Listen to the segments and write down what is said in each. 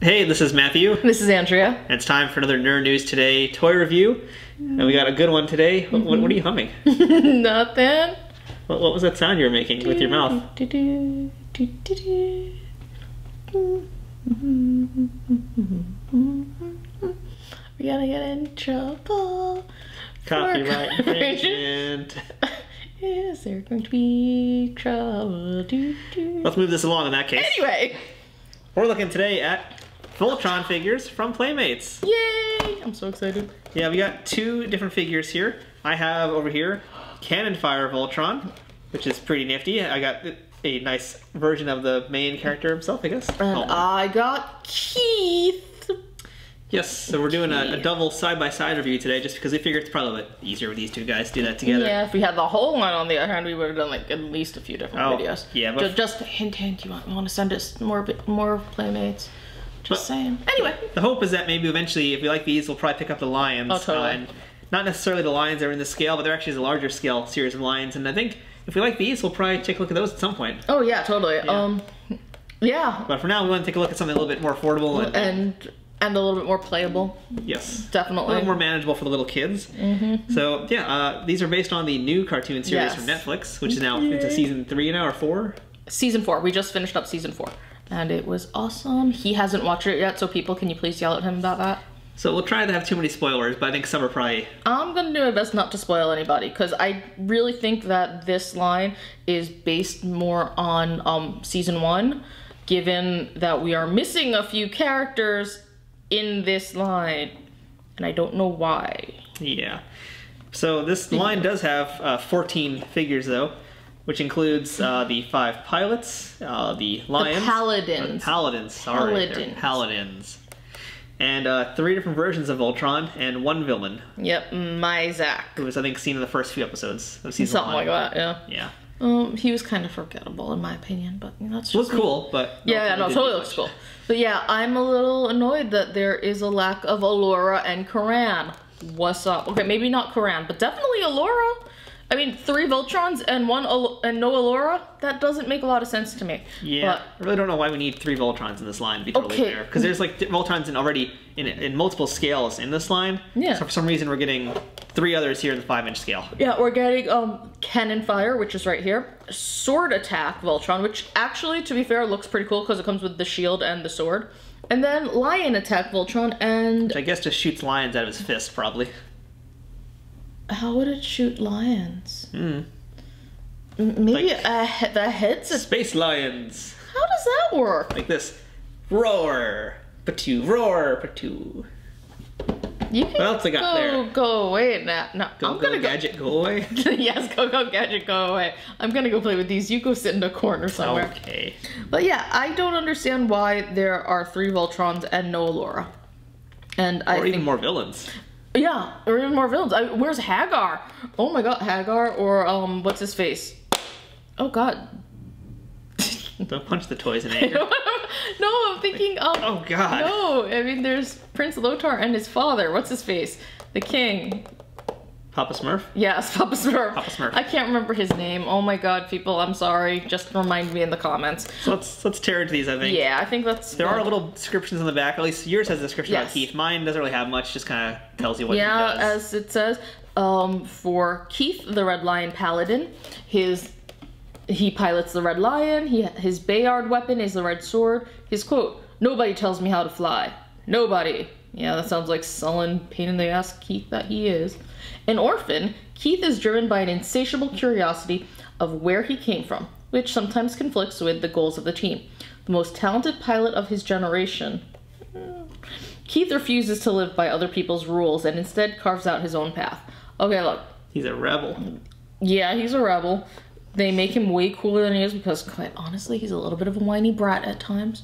Hey, this is Matthew. This is Andrea. And it's time for another Nerd News Today toy review. And we got a good one today. What are you humming? Nothing. What was that sound you were making with your mouth? We gotta get in trouble. Copyright infringement. Is there going to be trouble? Let's move this along in that case. Anyway. We're looking today at Voltron figures from Playmates. Yay! I'm so excited. Yeah, we got two different figures here. I have over here Cannonfire Voltron, which is pretty nifty. I got a nice version of the main character himself, I guess. And I got Keith. Yes, so we're doing a double side-by-side review today just because we figured it's probably a bit easier with these two guys to do that together. Yeah, if we had the whole line on the other hand, we would have done like at least a few different videos. Yeah, but just a hint, you want to send us more Playmates. Just saying. Anyway. The hope is that maybe eventually, if we like these, we'll probably pick up the Lions. Oh, totally. And not necessarily the Lions that are in the scale, but they're actually a larger scale series of Lions. And I think if we like these, we'll probably take a look at those at some point. Oh, yeah, totally. Yeah. But for now, we want to take a look at something a little bit more affordable. And a little bit more playable. Yes. Definitely. A little more manageable for the little kids. So, yeah, these are based on the new cartoon series from Netflix, which is now into season 3 now, or 4? Season 4. We just finished up season 4. And it was awesome. He hasn't watched it yet, so people, can you please yell at him about that? So we'll try to have too many spoilers, but I think some are probably... I'm going to do my best not to spoil anybody, because I really think that this line is based more on season 1, given that we are missing a few characters in this line, and I don't know why. Yeah. So this line does have 14 figures, though, which includes the 5 pilots, the Lions... The Paladins. Paladins, sorry. Paladins. And 3 different versions of Voltron, and 1 villain. Yep, Myzak. Who was, I think, seen in the first few episodes of season 1. Something like that, yeah. Yeah. He was kind of forgettable in my opinion, but that's just looks cool, but yeah, no, totally looks cool. But yeah, I'm a little annoyed that there is a lack of Allura and Karan. What's up? Okay, maybe not Karan, but definitely Allura. I mean, 3 Voltrons and no Allura? That doesn't make a lot of sense to me. Yeah, I really don't know why we need 3 Voltrons in this line, to be totally fair. Because there's like Voltrons already in multiple scales in this line. Yeah. So for some reason we're getting 3 others here in the 5-inch scale. Yeah, we're getting Cannonfire, which is right here. Sword Attack Voltron, which actually, to be fair, looks pretty cool because it comes with the shield and the sword. And then Lion Attack Voltron and... Which I guess just shoots lions out of his fist, probably. How would it shoot lions? Maybe like the head's a... Space lions. How does that work? Like this. Roar. Patoo. Roar. Patoo. You can what else I got there? Go away now. No, I'm gonna go. Gadget, go away. Yes, go Gadget, go away. I'm gonna go play with these. You go sit in a corner somewhere. Okay. But yeah, I don't understand why there are 3 Voltrons and no Allura. And or even more villains. Yeah, or even more villains. Where's Hagar? Oh my god, Hagar or what's his face? Oh god. Don't punch the toys in anger. No, I'm thinking oh god. No, I mean there's Prince Lothar and his father. What's his face? The king. Papa Smurf? Yes, Papa Smurf. Papa Smurf. I can't remember his name. Oh my god, people, I'm sorry. Just remind me in the comments. So let's tear into these, I think. Yeah, I think that's... There are little descriptions on the back. At least yours has a description about Keith. Mine doesn't really have much, just kind of tells you what he does. Yeah, as it says, for Keith, the Red Lion Paladin, he pilots the Red Lion. His Bayard weapon is the Red Sword. His quote, "Nobody tells me how to fly. Nobody." Yeah, that sounds like sullen, pain in the ass Keith that he is. An orphan, Keith is driven by an insatiable curiosity of where he came from, which sometimes conflicts with the goals of the team. The most talented pilot of his generation, Keith refuses to live by other people's rules and instead carves out his own path. Okay, look. He's a rebel. Yeah, he's a rebel. They make him way cooler than he is because, quite honestly, he's a little bit of a whiny brat at times.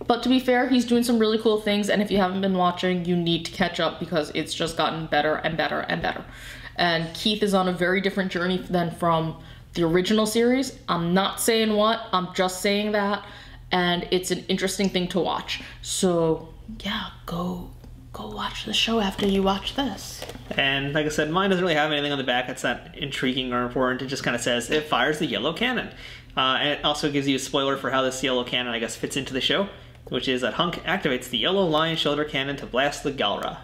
But to be fair, he's doing some really cool things, and if you haven't been watching, you need to catch up because it's just gotten better and better and better. And Keith is on a very different journey than from the original series. I'm not saying what, I'm just saying that, and it's an interesting thing to watch. So, yeah, go watch the show after you watch this. And like I said, mine doesn't really have anything on the back that's that intriguing or important. It just kind of says, it fires the yellow cannon. And it also gives you a spoiler for how this yellow cannon, I guess, fits into the show. which is that Hunk activates the yellow lion shoulder cannon to blast the Galra.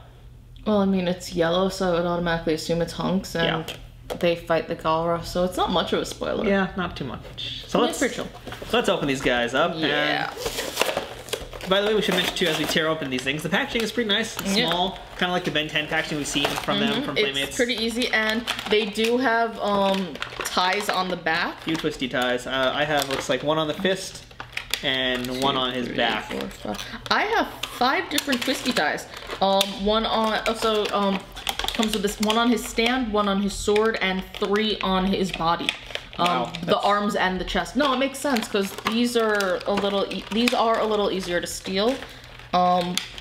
Well, I mean, it's yellow, so I would automatically assume it's Hunks, and they fight the Galra, so it's not much of a spoiler. Yeah, not too much. So let's open these guys up. Yeah. And by the way, we should mention too, as we tear open these things, the packaging is pretty nice, small, kind of like the Ben 10 packaging we've seen from them, from Playmates. It's pretty easy, and they do have ties on the back. A few twisty ties. I have, looks like, one on the fist and one on his back. 4, 5. I have 5 different twisty ties. One on, also comes with this one on his stand, one on his sword, and 3 on his body. Wow, the arms and the chest. No, it makes sense because these are a little easier to steal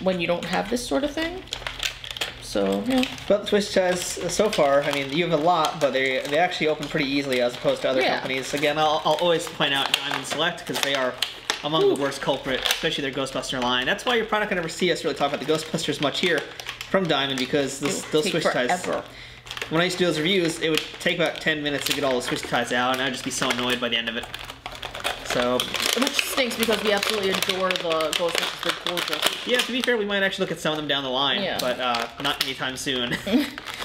when you don't have this sort of thing. So yeah. But the twist ties so far, I mean, you have a lot, but they actually open pretty easily as opposed to other companies. Again, I'll always point out Diamond Select because they are among the worst culprit, especially their Ghostbuster line. That's why you're probably not going to ever see us really talk about the Ghostbusters much here from Diamond because those twist ties. When I used to do those reviews, it would take about 10 minutes to get all those twist ties out, and I'd just be so annoyed by the end of it. So, which stinks because we absolutely adore the Ghostbusters. They're gorgeous. Yeah, to be fair, we might actually look at some of them down the line, but not anytime soon.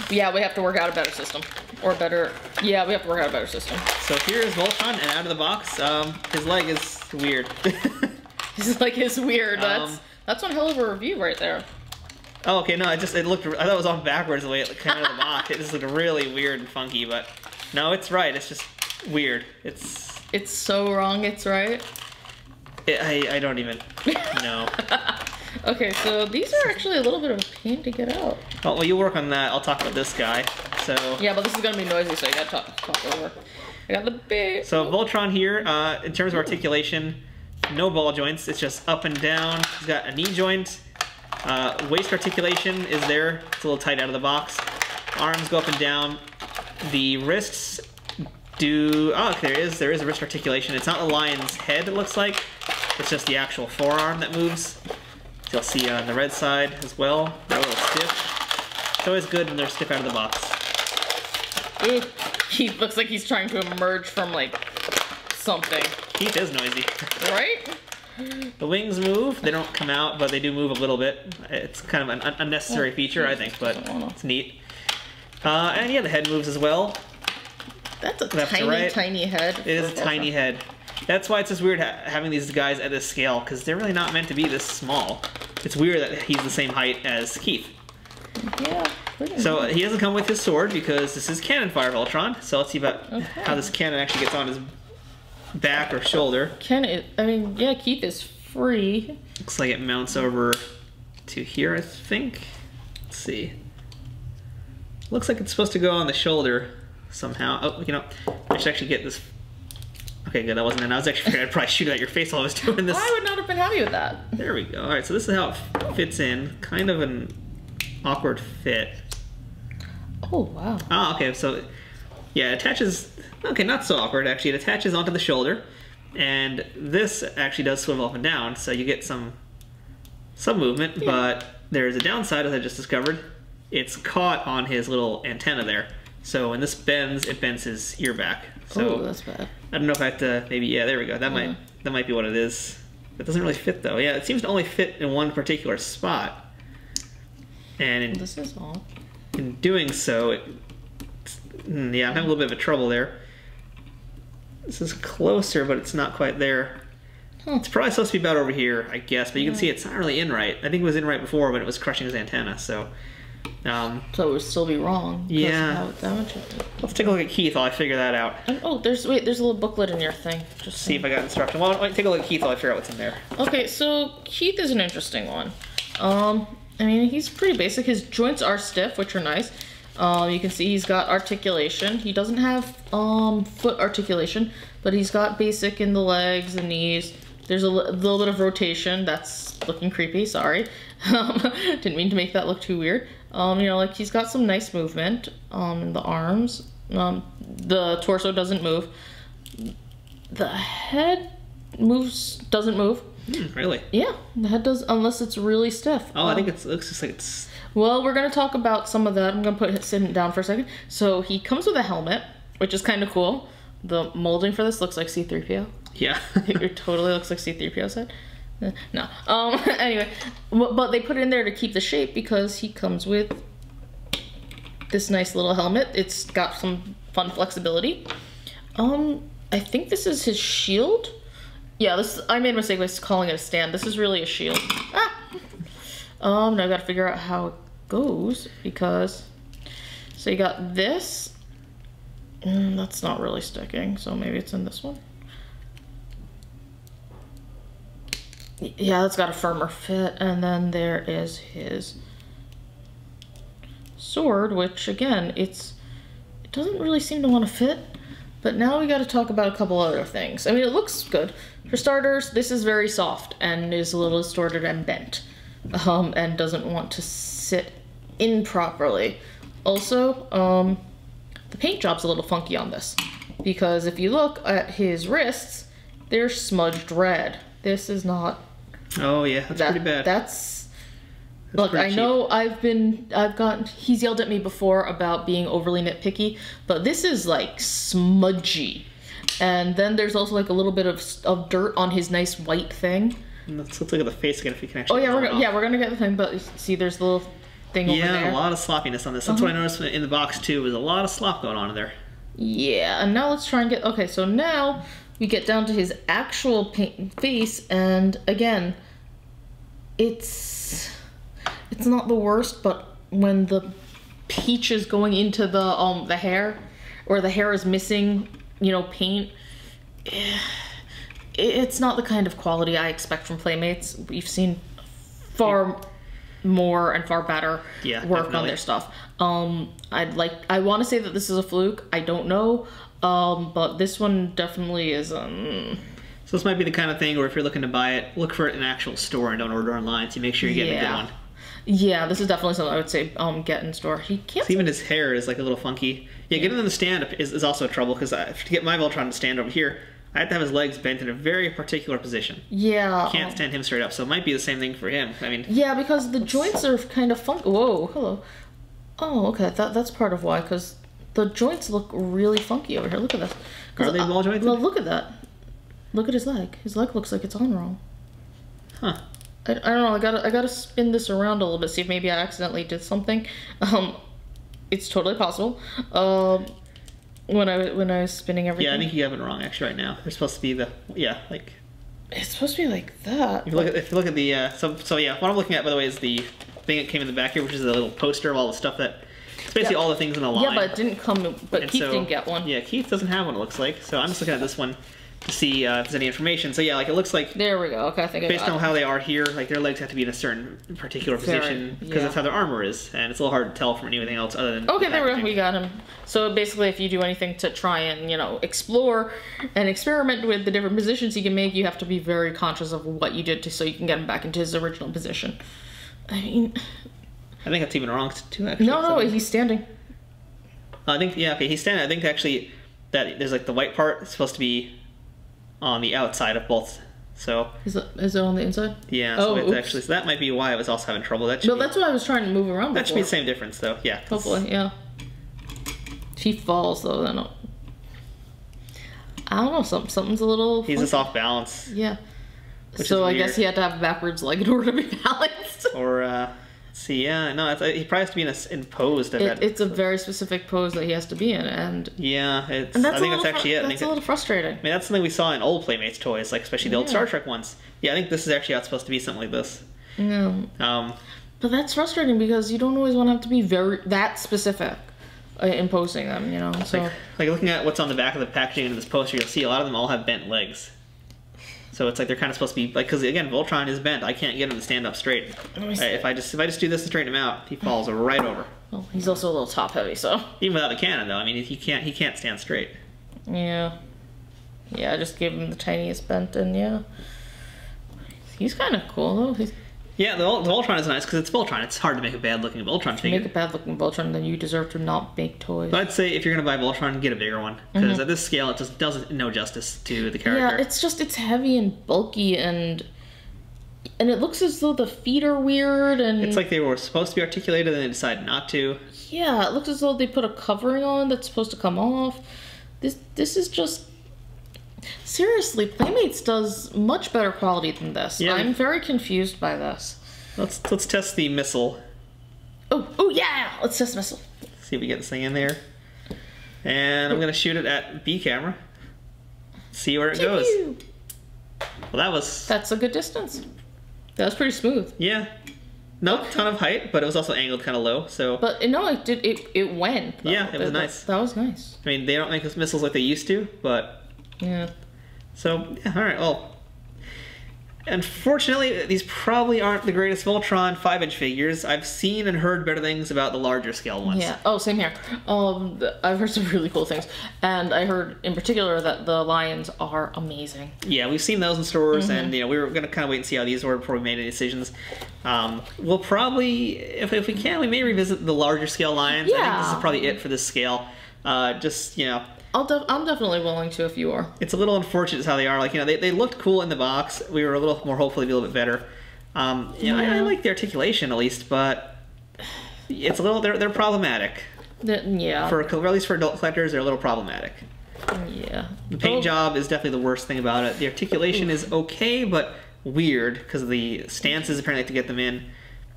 Yeah, we have to work out a better system. Or better... Yeah, we have to work out a better system. So here's Voltron, and out of the box, his leg is weird. His leg is weird. That's one hell of a review right there. Oh, okay, no, I thought it was off backwards the way it came out of the box. It just looked really weird and funky, but no, it's right. It's just weird. It's so wrong, it's right. I don't even know. Okay, so these are actually a little bit of a pain to get out. Oh, well, you work on that. I'll talk about this guy. So yeah, but this is gonna be noisy, so you gotta talk over. I got the big... So Voltron here, in terms of articulation, no ball joints. It's just up and down. He's got a knee joint. Waist articulation is there. It's a little tight out of the box. Arms go up and down. The wrists do... Oh, okay, there is a wrist articulation. It's not the lion's head, it looks like. It's just the actual forearm that moves. So you'll see on the red side as well. They're a little stiff. It's always good when they're stiff out of the box. Ooh, he looks like he's trying to emerge from, like, something. Keith is noisy. Right? The wings move. They don't come out, but they do move a little bit. It's kind of an unnecessary feature, I think, but it's neat. And yeah, the head moves as well. That's a tiny head. It is a tiny head. That's why it's just weird having these guys at this scale, because they're really not meant to be this small. It's weird that he's the same height as Keith. Yeah. So he doesn't come with his sword because this is Cannonfire Voltron. So let's see about how this cannon actually gets on his back or shoulder. Yeah, Keith is free. Looks like it mounts over to here, I think. Let's see. Looks like it's supposed to go on the shoulder somehow. Oh, you know, I should actually get this. Okay, good, that wasn't it. I was actually afraid I'd probably shoot it at your face while I was doing this. I would not have been happy with that. There we go. All right, so this is how it fits in. Kind of an awkward fit. Oh, wow. Oh, okay, so yeah, it attaches. Okay, not so awkward actually. It attaches onto the shoulder, and this actually does swivel up and down, so you get some movement. Yeah. But there's a downside, as I just discovered. It's caught on his little antenna there, so when this bends, it bends his ear back. So that's bad. I don't know if I have to. Maybe there we go. That might be what it is. It doesn't really fit though. Yeah, it seems to only fit in one particular spot. And this is all. In doing so, yeah, I'm having a little bit of a trouble there. This is closer, but it's not quite there. It's probably supposed to be about over here, I guess, but you can see it's not really in right. I think it was in right before when it was crushing his antenna, so... so it would still be wrong. Yeah. Let's take a look at Keith while I figure that out. Oh, there's a little booklet in your thing. Just see if I got instruction. Well, take a look at Keith while I figure out what's in there. Okay, so Keith is an interesting one. I mean, he's pretty basic. His joints are stiff, which are nice. You can see he's got articulation. He doesn't have foot articulation, but he's got basic in the legs, the knees. There's a little bit of rotation. That's looking creepy, sorry. Didn't mean to make that look too weird. You know, like he's got some nice movement in the arms. The torso doesn't move. The head doesn't move. Really? Yeah, the head does, unless it's really stiff. Oh, I think it looks just like it's... Well, we're going to talk about some of that. I'm going to sit him down for a second. So he comes with a helmet, which is kind of cool. The molding for this looks like C-3PO. Yeah. It totally looks like C-3PO's head. No. Anyway, but they put it in there to keep the shape because he comes with this nice little helmet. It's got some fun flexibility. I think this is his shield. Yeah, I made a mistake by calling it a stand. This is really a shield. Now I gotta figure out how it goes because, so you got this. That's not really sticking, so maybe it's in this one. Yeah, it's got a firmer fit, and then there is his sword, which again, it doesn't really seem to want to fit. But now we got to talk about a couple other things. I mean, it looks good. For starters, this is very soft and is a little distorted and bent, and doesn't want to sit in properly. Also, the paint job's a little funky on this because if you look at his wrists, they're smudged red. This is not. Oh yeah, that's pretty bad. That's look, I know he's yelled at me before about being overly nitpicky, but this is like smudgy. And then there's also like a little bit of dirt on his nice white thing. Let's look at the face again if we can actually. Oh yeah, we're gonna get the thing, but see, there's the little thing over there. Yeah, a lot of sloppiness on this. That's what I noticed in the box too. There's a lot of slop going on in there. Yeah, and now let's try and get. Okay, so now we get down to his actual face, and again, it's not the worst, but when the peach is going into the hair, or the hair is missing, paint, it's not the kind of quality I expect from Playmates. We've seen far more and far better work on their stuff. I want to say that this is a fluke. I don't know, but this one definitely is. So this might be the kind of thing where if you're looking to buy it, look for it in an actual store and don't order online. So you make sure you're getting a good one. Yeah, this is definitely something I would say get in store. He can't. So even his hair is like a little funky. Yeah, getting him to stand up is also a trouble because to get my Voltron to stand over here, I have to have his legs bent in a very particular position. Yeah. Can't stand him straight up, so it might be the same thing for him. I mean. Yeah, because the joints are kind of funky. Whoa, hello. Oh, okay, that's part of why, because the joints look really funky over here. Look at this. Are they ball jointed? Well, look at that. Look at his leg. His leg looks like it's on wrong. Huh. I don't know. I gotta spin this around a little bit, see if maybe I accidentally did something. It's totally possible. When I was spinning everything. Yeah, I think you have it wrong actually right now. They're supposed to be like. It's supposed to be like that. If you look at the so yeah, what I'm looking at by the way is the thing that came in the back here, which is a little poster of all the stuff that. It's basically all the things in the line. Yeah, but it didn't come. But Keith didn't get one. Yeah, Keith doesn't have one. It looks like. So I'm just looking at this one to see if there's any information. So yeah, like it looks like. There we go. Okay, I think I got it. Based on how they are here, like their legs have to be in a certain particular position because that's how their armor is, and it's a little hard to tell from anything else other than. Okay, there we go. We got him. So basically, if you do anything to try and explore and experiment with the different positions you can make, you have to be very conscious of what you did so you can get him back into his original position. I mean. I think that's even wrong too. Actually. No, he's standing. I think he's standing. I think actually that there's like the white part is supposed to be on the outside of both. So is it on the inside? Yeah. So so that might be why I was also having trouble. That's why I was trying to move around. That should be the same difference though. Yeah. Hopefully, yeah. If he falls though, then I don't know. Something's a little. He's just off balance. Yeah. So I guess he had to have a backwards leg in order to be balanced. Or. See, yeah, no, he probably has to be in pose. It's a very specific pose that he has to be in, and yeah, I think that's actually it. That's a little frustrating. I mean, that's something we saw in old Playmates toys, like especially the old Star Trek ones. Yeah, I think this is actually how it's supposed to be, something like this. Yeah. But that's frustrating because you don't always want to have to be that specific in posing them, So like looking at what's on the back of the packaging in this poster, you'll see a lot of them all have bent legs. So it's like they're kind of supposed to be like, because again, Voltron is bent. I can't get him to stand up straight. If I just do this to straighten him out, he falls right over. Well, he's also a little top heavy, so even without the cannon, though, I mean, he can't stand straight. Yeah, I just gave him the tiniest bent, and yeah, he's kind of cool though. Yeah, the Voltron is nice because it's Voltron. It's hard to make a bad-looking Voltron figure. If you make a bad-looking Voltron, then you deserve to not make toys. But I'd say if you're going to buy Voltron, get a bigger one. Because at this scale, it just doesn't no justice to the character. Yeah, it's heavy and bulky, and it looks as though the feet are weird, and... It's like they were supposed to be articulated and they decided not to. Yeah, it looks as though they put a covering on that's supposed to come off. This is just... Seriously, Playmates does much better quality than this. Yeah. I'm very confused by this. Let's test the missile. Oh yeah! Let's test missile. See if we get this thing in there. And I'm gonna shoot it at B camera. See where it goes. Well, That's a good distance. That was pretty smooth. Yeah. Not a ton of height, but it was also angled kind of low, so... But no, it went. Though. Yeah, it was nice. That was nice. I mean, they don't make missiles like they used to, but... Yeah. So, yeah, alright, well... Unfortunately, these probably aren't the greatest Voltron 5-inch figures. I've seen and heard better things about the larger scale ones. Yeah. Oh, same here. I've heard some really cool things, and I heard in particular that the lions are amazing. Yeah, we've seen those in stores, and we were gonna kind of wait and see how these were before we made any decisions. We'll probably, if we can, we may revisit the larger scale lions. Yeah. I think this is probably it for this scale. Just I'm definitely willing to if you are. it's a little unfortunate how they are. Like, they looked cool in the box. We were a little more hopeful they'd be a little bit better. I like the articulation at least, but it's a little, they're problematic. Yeah. Or at least for adult collectors, they're a little problematic. Yeah. The paint job is definitely the worst thing about it. The articulation is okay, but weird because of the stances apparently to get them in.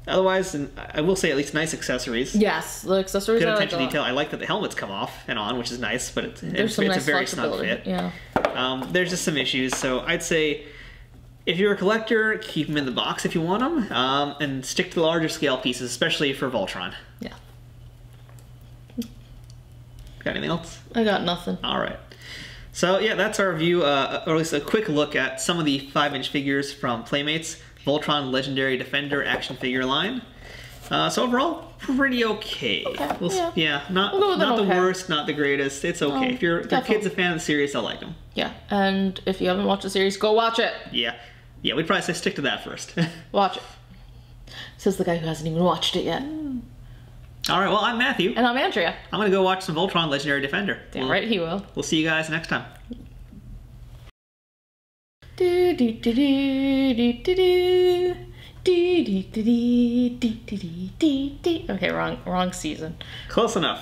Otherwise, I will say at least nice accessories. Yes, the accessories Good are attention to detail. I like that the helmets come off and on, which is nice, but it's nice a very snug flexibility. fit. Yeah. There's just some issues, so I'd say if you're a collector, keep them in the box if you want them, and stick to the larger scale pieces, especially for Voltron. Yeah. Got anything else? I got nothing. All right. So yeah, that's our view, or at least a quick look at some of the 5-inch figures from Playmates Voltron Legendary Defender action figure line. So overall, pretty okay. Yeah. Not the worst, not the greatest. It's okay. If your kid's a fan of the series, they'll like them. Yeah, and if you haven't watched the series, go watch it. Yeah, we'd probably say stick to that first. Watch it. Says the guy who hasn't even watched it yet. All right, well, I'm Matthew. And I'm Andrea. I'm going to go watch some Voltron Legendary Defender. Damn right he will. We'll see you guys next time. Okay, wrong season. Close enough.